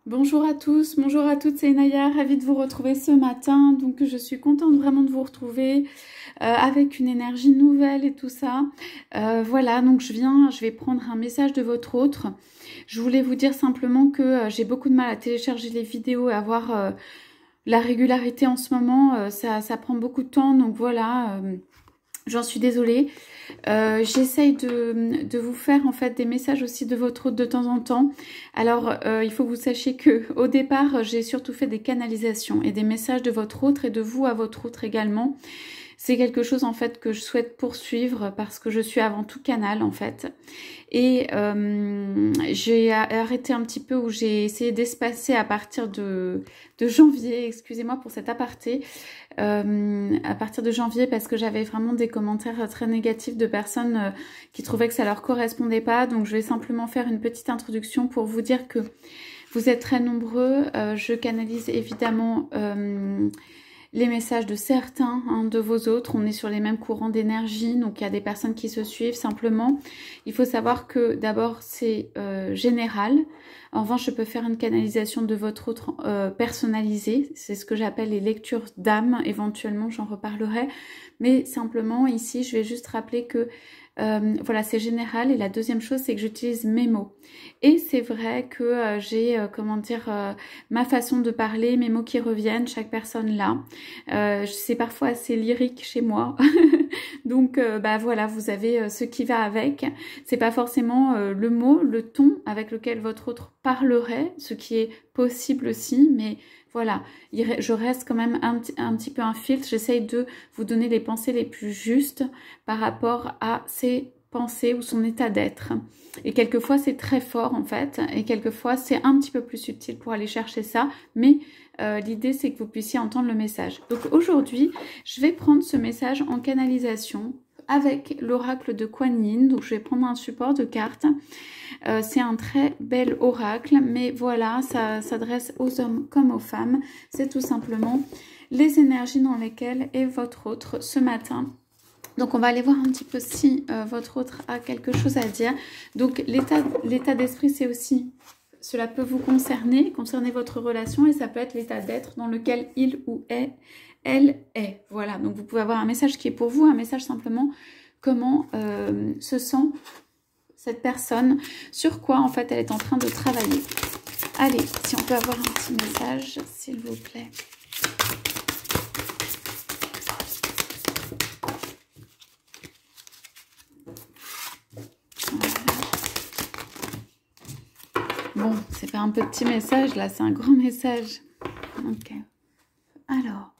Bonjour à tous, bonjour à toutes, c'est Naya, ravie de vous retrouver ce matin. Donc je suis contente vraiment de vous retrouver avec une énergie nouvelle et tout ça. Voilà, donc je vais prendre un message de votre autre. Je voulais vous dire simplement que j'ai beaucoup de mal à télécharger les vidéos et à avoir la régularité en ce moment. Ça prend beaucoup de temps, donc voilà, j'en suis désolée. J'essaye de vous faire en fait des messages aussi de votre hôte de temps en temps. Alors il faut que vous sachiez que au départ j'ai surtout fait des canalisations et des messages de votre autre et de vous à votre autre également. C'est quelque chose en fait que je souhaite poursuivre parce que je suis avant tout canal en fait. Et j'ai arrêté un petit peu où j'ai essayé d'espacer à partir de janvier, excusez-moi pour cet aparté, à partir de janvier parce que j'avais vraiment des commentaires très négatifs de personnes qui trouvaient que ça leur correspondait pas. Donc je vais simplement faire une petite introduction pour vous dire que vous êtes très nombreux. Je canalise évidemment les messages de certains de vos autres. On est sur les mêmes courants d'énergie, donc il y a des personnes qui se suivent simplement. Il faut savoir que d'abord c'est général. En revanche, je peux faire une canalisation de votre autre personnalisée. C'est ce que j'appelle les lectures d'âme. Éventuellement, j'en reparlerai. Mais simplement, ici, je vais juste rappeler que voilà, c'est général. Et la deuxième chose, c'est que j'utilise mes mots. Et c'est vrai que j'ai, comment dire, ma façon de parler, mes mots qui reviennent, chaque personne là. C'est parfois assez lyrique chez moi. Donc, bah voilà, vous avez ce qui va avec. C'est pas forcément le mot, le ton avec lequel votre autre parlerait, ce qui est possible aussi, mais voilà, je reste quand même un petit peu un filtre. J'essaye de vous donner les pensées les plus justes par rapport à ses pensées ou son état d'être. Et quelquefois, c'est très fort en fait. Et quelquefois, c'est un petit peu plus subtil pour aller chercher ça. Mais l'idée, c'est que vous puissiez entendre le message. Donc aujourd'hui, je vais prendre ce message en canalisation avec l'oracle de Kuan Yin. Donc je vais prendre un support de cartes. C'est un très bel oracle, mais voilà, ça s'adresse aux hommes comme aux femmes. C'est tout simplement les énergies dans lesquelles est votre autre ce matin. Donc on va aller voir un petit peu si votre autre a quelque chose à dire. Donc l'état d'esprit, c'est aussi, cela peut vous concerner votre relation, et ça peut être l'état d'être dans lequel il ou elle est. Voilà, donc vous pouvez avoir un message qui est pour vous, un message simplement comment se sent cette personne, sur quoi en fait elle est en train de travailler. Allez, si on peut avoir un petit message, s'il vous plaît. Bon, c'est pas un petit message, là, c'est un grand message. Ok. Alors.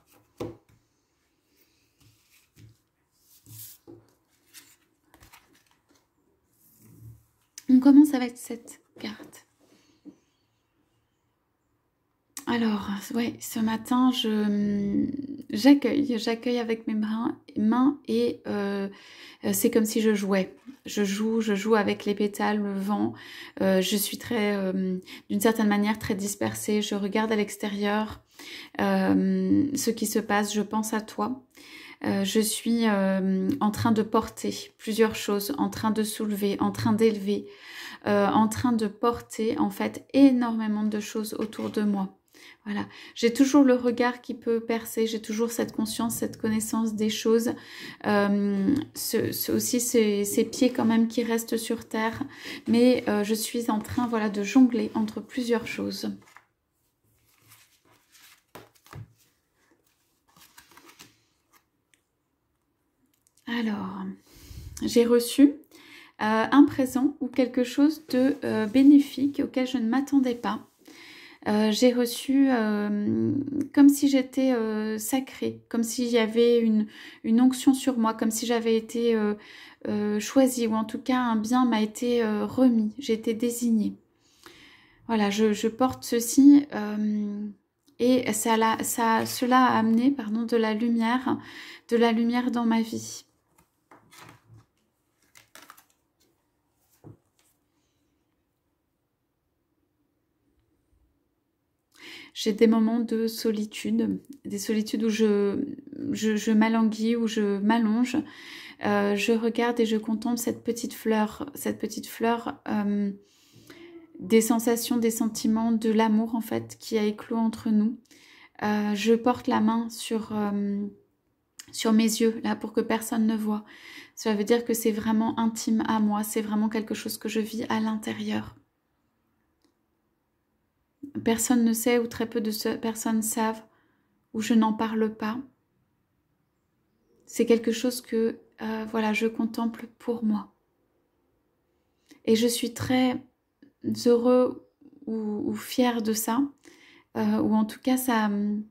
On commence avec cette carte. Alors, ouais, ce matin, j'accueille avec mes mains et c'est comme si je jouais. Je joue avec les pétales, le vent. Je suis très, d'une certaine manière, très dispersée. Je regarde à l'extérieur ce qui se passe. Je pense à toi. Je suis en train de porter plusieurs choses, en train de soulever, en train d'élever, en train de porter en fait énormément de choses autour de moi. Voilà, j'ai toujours le regard qui peut percer, j'ai toujours cette conscience, cette connaissance des choses, aussi ces pieds quand même qui restent sur terre, mais je suis en train voilà, de jongler entre plusieurs choses. Alors, j'ai reçu un présent ou quelque chose de bénéfique auquel je ne m'attendais pas. J'ai reçu comme si j'étais sacrée, comme s'il y avait une onction sur moi, comme si j'avais été choisie, ou en tout cas un bien m'a été remis, j'ai été désignée. Voilà, je porte ceci et cela a amené de la lumière dans ma vie. J'ai des moments de solitude, des solitudes où je m'alanguis, où je m'allonge. Je regarde et je contemple cette petite fleur des sensations, des sentiments, de l'amour en fait qui a éclos entre nous. Je porte la main sur mes yeux là pour que personne ne voit. Ça veut dire que c'est vraiment intime à moi, c'est vraiment quelque chose que je vis à l'intérieur. Personne ne sait ou très peu de personnes savent ou je n'en parle pas. C'est quelque chose que voilà, je contemple pour moi. Et je suis très heureux ou fière de ça, ou en tout cas ça me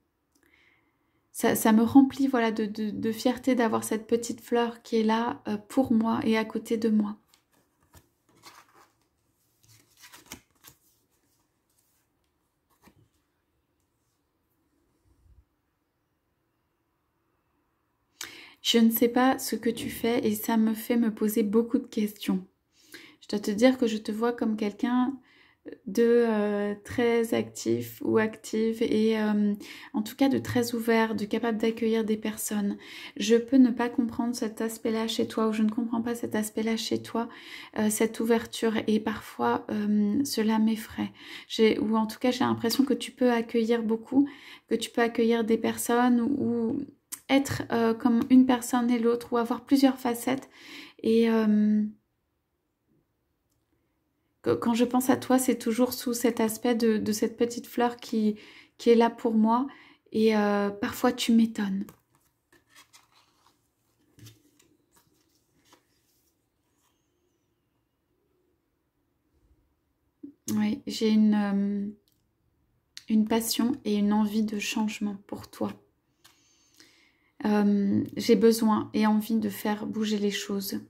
remplit voilà, de fierté d'avoir cette petite fleur qui est là pour moi et à côté de moi. Je ne sais pas ce que tu fais et ça me fait me poser beaucoup de questions. Je dois te dire que je te vois comme quelqu'un de très actif ou active et en tout cas de très ouvert, de capable d'accueillir des personnes. Je peux ne pas comprendre cet aspect-là chez toi ou je ne comprends pas cet aspect-là chez toi, cette ouverture et parfois cela m'effraie. Ou en tout cas j'ai l'impression que tu peux accueillir beaucoup, que tu peux accueillir des personnes ou être comme une personne et l'autre ou avoir plusieurs facettes et quand je pense à toi, c'est toujours sous cet aspect de cette petite fleur qui est là pour moi. Et parfois, tu m'étonnes. Oui, j'ai une passion et une envie de changement pour toi. J'ai besoin et envie de faire bouger les choses,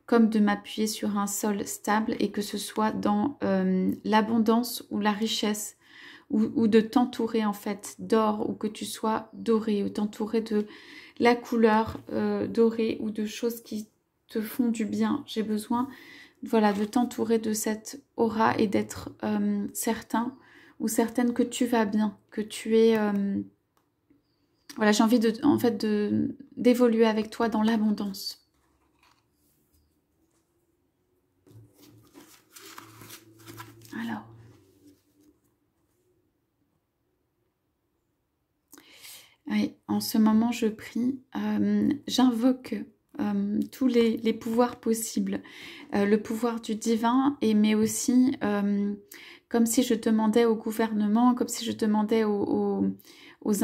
comme de m'appuyer sur un sol stable et que ce soit dans l'abondance ou la richesse, ou de t'entourer en fait d'or, ou que tu sois doré, ou t'entourer de la couleur dorée, ou de choses qui te font du bien. J'ai besoin voilà, de t'entourer de cette aura et d'être certain ou certaine que tu vas bien, que tu es... voilà, j'ai envie en fait d'évoluer avec toi dans l'abondance. Alors... Oui, en ce moment, je prie, j'invoque tous les pouvoirs possibles, le pouvoir du divin, mais aussi comme si je demandais au gouvernement, comme si je demandais aux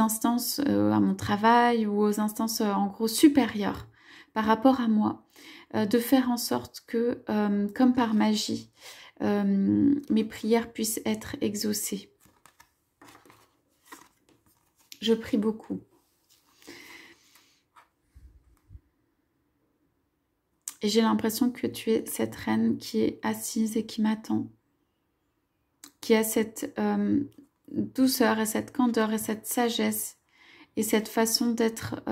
instances, à mon travail ou aux instances en gros supérieures par rapport à moi, de faire en sorte que, comme par magie, mes prières puissent être exaucées. Je prie beaucoup. Et j'ai l'impression que tu es cette reine qui est assise et qui m'attend. Qui a cette douceur et cette candeur et cette sagesse et cette façon d'être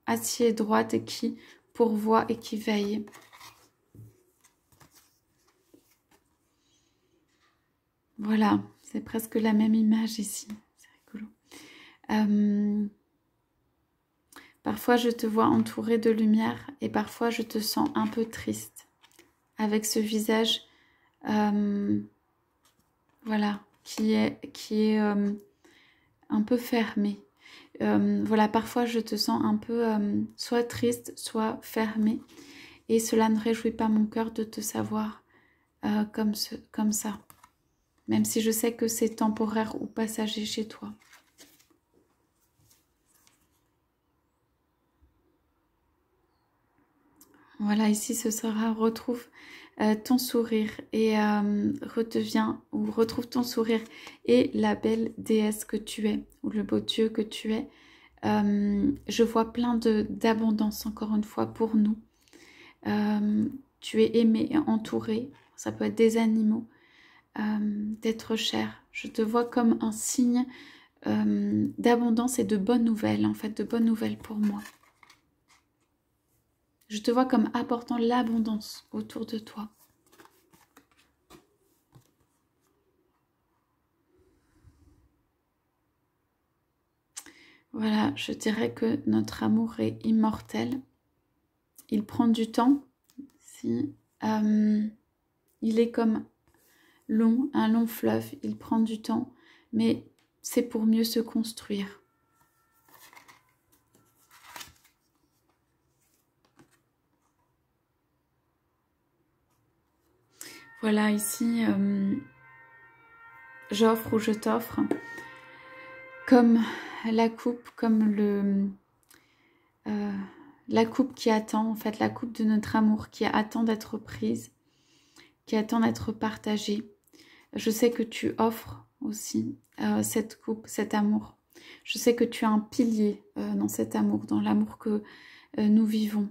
assise et droite et qui pourvoit et qui veille. Voilà, c'est presque la même image ici. C'est rigolo. Parfois, je te vois entourée de lumière et parfois, je te sens un peu triste avec ce visage, voilà, qui est un peu fermé. Voilà, parfois, je te sens un peu soit triste, soit fermé. Et cela ne réjouit pas mon cœur de te savoir comme ça. Même si je sais que c'est temporaire ou passager chez toi. Voilà, ici ce sera retrouve ton sourire et redeviens ou retrouve ton sourire et la belle déesse que tu es ou le beau Dieu que tu es. Je vois plein d'abondance encore une fois pour nous. Tu es aimé et entouré, ça peut être des animaux, d'être cher. Je te vois comme un signe d'abondance et de bonnes nouvelles, en fait, de bonnes nouvelles pour moi. Je te vois comme apportant l'abondance autour de toi. Voilà, je dirais que notre amour est immortel. Il prend du temps. Il est comme long, un long fleuve, il prend du temps, mais c'est pour mieux se construire. Voilà, ici, j'offre ou je t'offre, comme la coupe, comme la coupe qui attend, en fait, la coupe de notre amour qui attend d'être prise, qui attend d'être partagée. Je sais que tu offres aussi cette coupe, cet amour. Je sais que tu as un pilier dans cet amour, dans l'amour que nous vivons.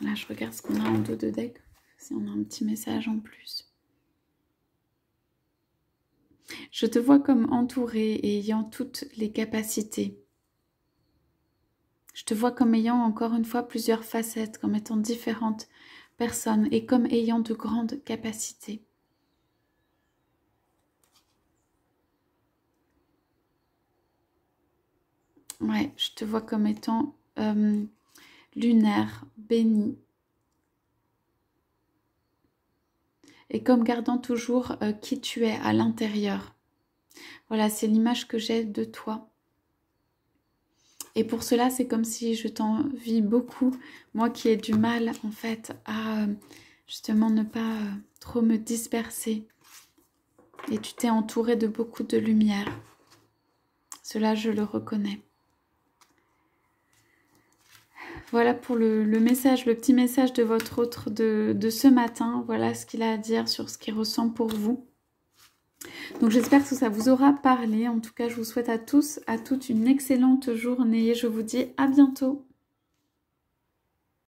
Là, je regarde ce qu'on a en dos de deck, si on a un petit message en plus. Je te vois comme entourée et ayant toutes les capacités. Je te vois comme ayant encore une fois plusieurs facettes, comme étant différentes personnes et comme ayant de grandes capacités. Ouais, je te vois comme étant lunaire, béni. Et comme gardant toujours qui tu es à l'intérieur. Voilà, c'est l'image que j'ai de toi. Et pour cela, c'est comme si je t'envie beaucoup, moi qui ai du mal en fait à justement ne pas trop me disperser. Et tu t'es entourée de beaucoup de lumière. Cela, je le reconnais. Voilà pour le message, le petit message de votre autre de ce matin. Voilà ce qu'il a à dire sur ce qu'il ressent pour vous. Donc j'espère que ça vous aura parlé. En tout cas, je vous souhaite à tous, à toutes une excellente journée. Je vous dis à bientôt.